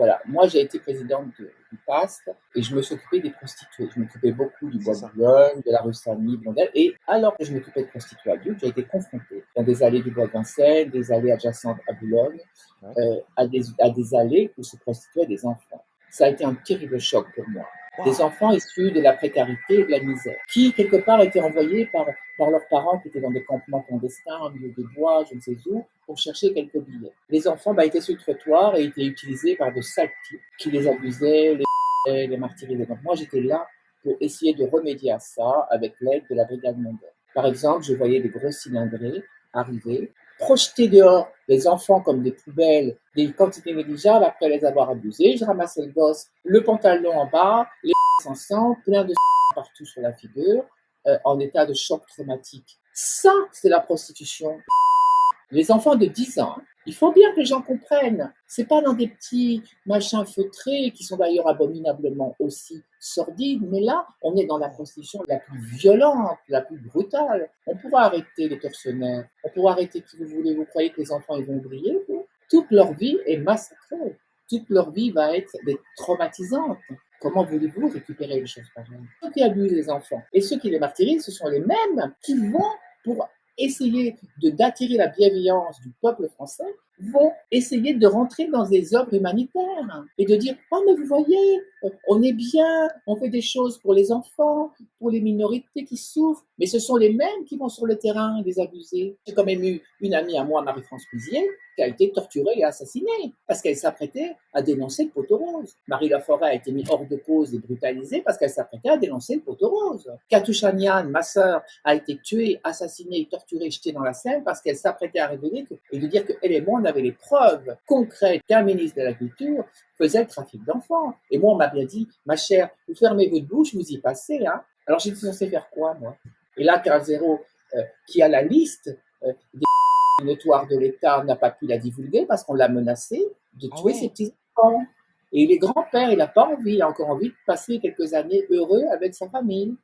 Voilà, moi j'ai été présidente du PAST et je me suis occupée des prostituées. Je m'occupais beaucoup du C'est bois de ça. Boulogne, de la rue Saint-Denis, Blondel. Et alors que je m'occupais de prostituées adultes, j'ai été confrontée dans des allées du bois de Vincennes, des allées adjacentes à Boulogne, Ouais. à des allées où se prostituaient des enfants. Ça a été un terrible choc pour moi. Des Waouh! enfants issus de la précarité et de la misère, qui quelque part étaient envoyés par leurs parents qui étaient dans des campements clandestins, au milieu des bois, je ne sais où, pour chercher quelques billets. Les enfants étaient sur le trottoir et étaient utilisés par de sales types qui les abusaient, les martyrisaient. Donc moi j'étais là pour essayer de remédier à ça avec l'aide de la brigade mondaine. Par exemple, je voyais des gros cylindrés arriver, projeter dehors les enfants comme des poubelles, des quantités négligeables après les avoir abusés. Je ramassais le gosse, le pantalon en bas, les en sang, plein de partout sur la figure, en état de choc traumatique. Ça, c'est la prostitution. Les enfants de 10 ans, il faut bien que les gens comprennent. C'est pas dans des petits machins feutrés qui sont d'ailleurs abominablement aussi sordides, mais là, on est dans la prostitution la plus violente, la plus brutale. On pourra arrêter les tortionnaires, on pourra arrêter qui vous voulez. Vous croyez que les enfants ils vont oublier vous? Toute leur vie est massacrée. Toute leur vie va être traumatisante. Comment voulez-vous récupérer les choses pareilles? Ceux qui abusent les enfants et ceux qui les martyrisent, ce sont les mêmes qui vont pour essayer d'attirer la bienveillance du peuple français, vont essayer de rentrer dans des œuvres humanitaires et de dire « Oh, mais vous voyez, on est bien, on fait des choses pour les enfants, pour les minorités qui souffrent. » Mais ce sont les mêmes qui vont sur le terrain les abuser. J'ai quand même eu une amie à moi, Marie-France Puisier, qui a été torturée et assassinée parce qu'elle s'apprêtait à dénoncer le poteau rose. Marie Laforêt a été mise hors de cause et brutalisée parce qu'elle s'apprêtait à dénoncer le poteau rose. Katusha Niane, ma sœur, a été tuée, assassinée, torturée, jetée dans la Seine parce qu'elle s'apprêtait à révéler et de dire qu'elle et moi, on avait les preuves concrètes qu'un ministre de la Culture faisait le trafic d'enfants. Et moi, on m'a bien dit, ma chère, vous fermez votre bouche, vous y passez. Hein. Alors j'étais censé faire quoi, moi? Et là, Carl Zéro, qui a la liste des notoires de l'État, n'a pas pu la divulguer parce qu'on l'a menacé de Ah tuer ses ouais? petits-enfants. Et les grands-pères, il n'a pas envie, il a encore envie de passer quelques années heureux avec sa famille.